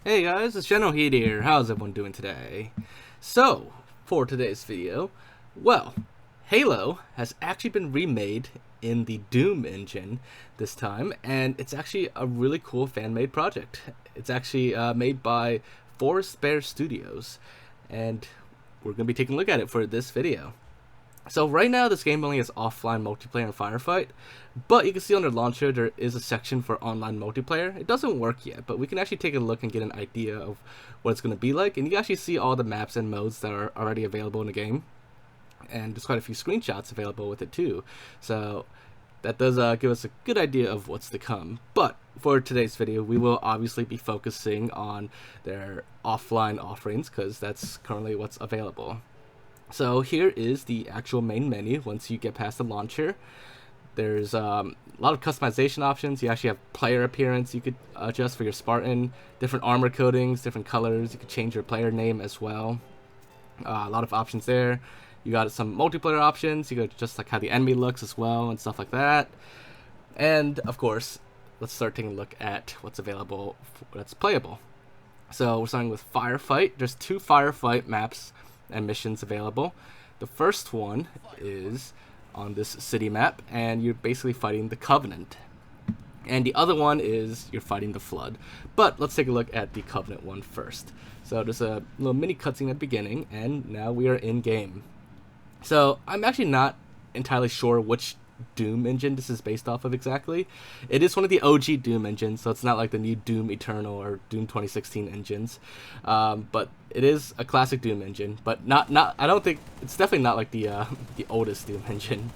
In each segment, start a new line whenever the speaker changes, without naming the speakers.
Hey guys, it's Generalkidd here. How's everyone doing today? So, for today's video, well, Halo has actually been remade in the Doom engine this time, and it's actually a really cool fan-made project. It's actually made by Forest Bear Studios, and we're going to be taking a look at it for this video. So right now this game only has offline multiplayer and Firefight, but you can see on the launcher there is a section for online multiplayer. It doesn't work yet, but we can actually take a look and get an idea of what it's going to be like, and you can actually see all the maps and modes that are already available in the game, and there's quite a few screenshots available with it too, so that does give us a good idea of what's to come. But for today's video we will obviously be focusing on their offline offerings because that's currently what's available. So here is the actual main menu. Once you get past the launcher, there's a lot of customization options. You actually have player appearance you could adjust for your Spartan, different armor coatings, different colors. You could change your player name as well. A lot of options there. You got some multiplayer options. You could adjust like how the enemy looks as well and stuff like that. And of course, let's start taking a look at what's available that's playable. So we're starting with Firefight. There's 2 Firefight maps and missions available. The first one is on this city map, and you're basically fighting the Covenant. And the other one is you're fighting the Flood. But let's take a look at the Covenant one first. So there's a little mini cutscene at the beginning, and now we are in game. So I'm actually not entirely sure which Doom engine this is based off of exactly. It is one of the OG Doom engines, so it's not like the new Doom Eternal or Doom 2016 engines, but it is a classic Doom engine. But not I don't think it's definitely not like the oldest Doom engine.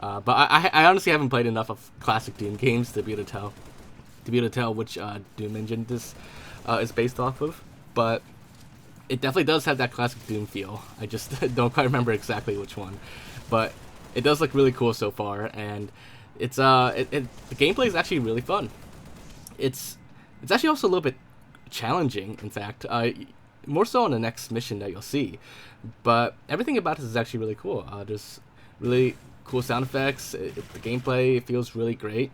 But I honestly haven't played enough of classic Doom games to be able to tell which Doom engine this is based off of. But it definitely does have that classic Doom feel. I just don't quite remember exactly which one, but it does look really cool so far, and it's the gameplay is actually really fun. It's actually also a little bit challenging, in fact, more so on the next mission that you'll see. But everything about this is actually really cool. There's really cool sound effects. The gameplay feels really great.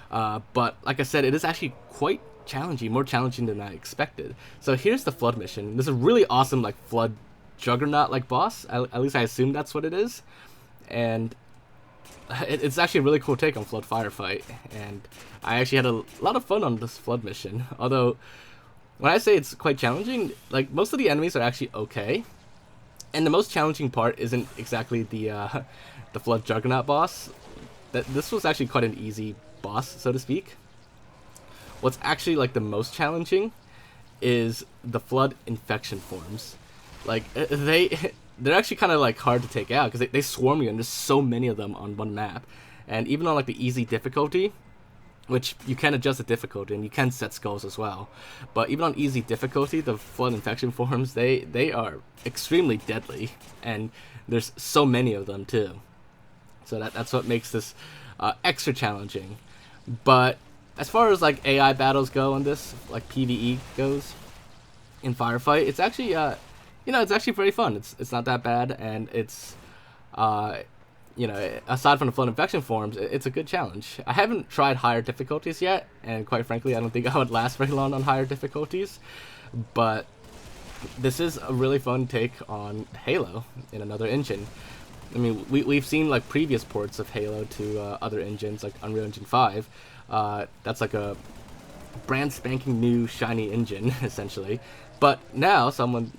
But like I said, it is actually quite challenging, more challenging than I expected. So here's the Flood mission. This is a really awesome like Flood Juggernaut like boss. At least I assume that's what it is. And it's actually a really cool take on Flood Firefight, and I actually had a lot of fun on this Flood mission. Although when I say it's quite challenging, like most of the enemies are actually okay, and the most challenging part isn't exactly the Flood Juggernaut boss. This was actually quite an easy boss, so to speak. What's actually like the most challenging is the Flood infection forms. Like they're actually kind of like hard to take out because they swarm you, and there's so many of them on one map. And even on like the easy difficulty, which you can adjust the difficulty and you can set skulls as well, but even on easy difficulty, the Flood infection forms, they are extremely deadly, and there's so many of them too. So that's what makes this extra challenging. But as far as like AI battles go on this, like PvE goes in Firefight, it's actually it's actually pretty fun. It's not that bad, and it's aside from the Flood infection forms, it's a good challenge. I haven't tried higher difficulties yet, and quite frankly I don't think I would last very long on higher difficulties, but this is a really fun take on Halo in another engine. I mean, we've seen like previous ports of Halo to other engines like Unreal Engine 5. That's like a brand spanking new shiny engine essentially. But now someone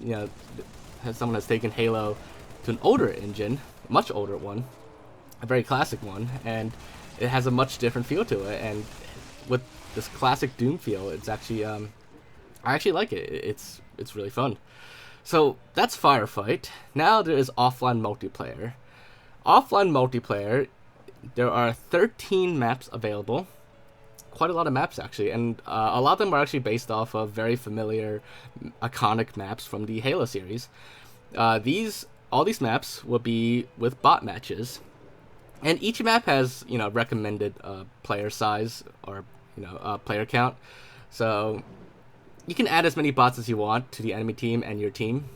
has taken Halo to an older engine, a much older one, a very classic one, and it has a much different feel to it. And with this classic Doom feel, it's actually I actually like it. It's really fun. So that's Firefight. Now there is offline multiplayer. Offline multiplayer, there are 13 maps available. Quite a lot of maps actually, and a lot of them are actually based off of very familiar, iconic maps from the Halo series. All these maps will be with bot matches, and each map has recommended player size or player count. So you can add as many bots as you want to the enemy team and your team,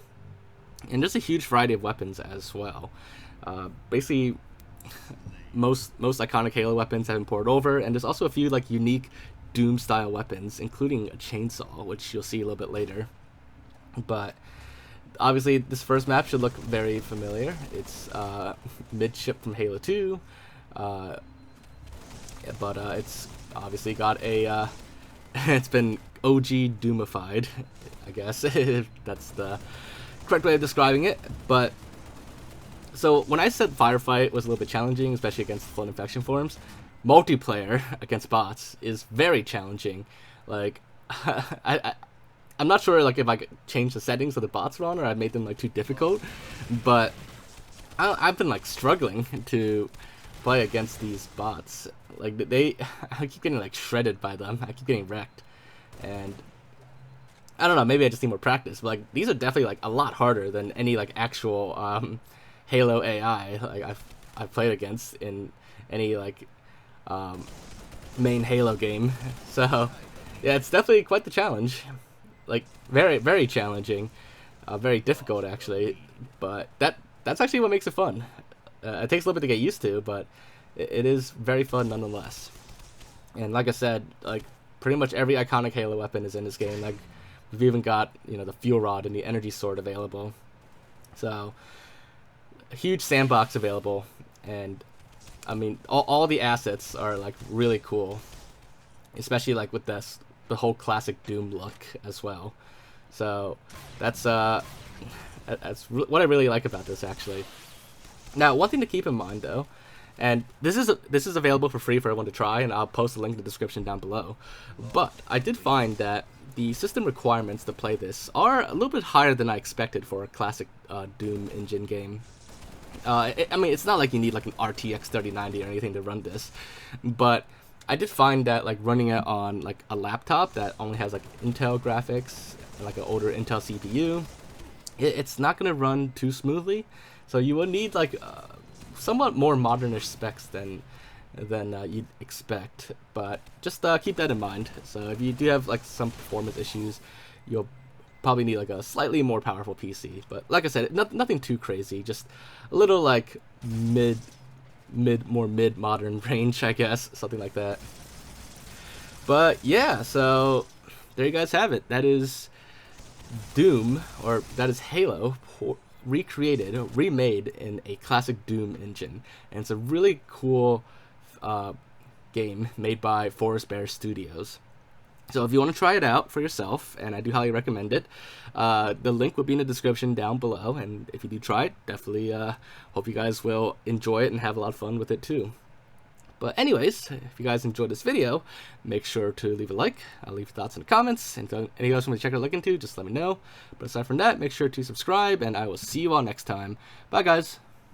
and there's a huge variety of weapons as well. Basically, most iconic Halo weapons have been ported over, and there's also a few like unique Doom-style weapons, including a chainsaw, which you'll see a little bit later. But obviously, this first map should look very familiar. It's midship from Halo 2, but it's obviously got a it's been OG Doomified, I guess. That's the correct way of describing it. But so when I said Firefight was a little bit challenging, especially against flood infection forms, multiplayer against bots is very challenging. Like I'm not sure like if I changed the settings so the bots were on, or I made them like too difficult, but I've been like struggling to play against these bots. Like I keep getting like shredded by them. I keep getting wrecked, and I don't know. Maybe I just need more practice. But like these are definitely like a lot harder than any like actual Halo AI like I've played against in any like main Halo game. So yeah, it's definitely quite the challenge. Like very, very challenging, very difficult actually. But that's actually what makes it fun. It takes a little bit to get used to, but it is very fun nonetheless. And like I said, like pretty much every iconic Halo weapon is in this game. Like we've even got, you know, the fuel rod and the energy sword available. So a huge sandbox available, and I mean all the assets are like really cool, especially like with the whole classic Doom look as well. So that's what I really like about this actually. Now, one thing to keep in mind though, and this is available for free for everyone to try, and I'll post a link in the description down below. But I did find that the system requirements to play this are a little bit higher than I expected for a classic Doom engine game. I mean, it's not like you need like an RTX 3090 or anything to run this, but I did find that like running it on like a laptop that only has like Intel graphics and like an older Intel CPU, it's not going to run too smoothly. So you will need like somewhat more modernish specs than you'd expect. But just keep that in mind. So if you do have like some performance issues, you'll probably need like a slightly more powerful PC. But like I said, nothing too crazy. Just a little like more mid-modern range, I guess, something like that. But yeah, so there you guys have it. That is Doom, or that is Halo recreated, remade in a classic Doom engine, and it's a really cool game made by Forest Bear Studios. So if you want to try it out for yourself, and I do highly recommend it, the link will be in the description down below, and if you do try it, definitely hope you guys will enjoy it and have a lot of fun with it too. But anyways, if you guys enjoyed this video, make sure to leave a like. I'll leave your thoughts in the comments, and if any else want to check out a look into, just let me know. But aside from that, make sure to subscribe, and I will see you all next time. Bye guys!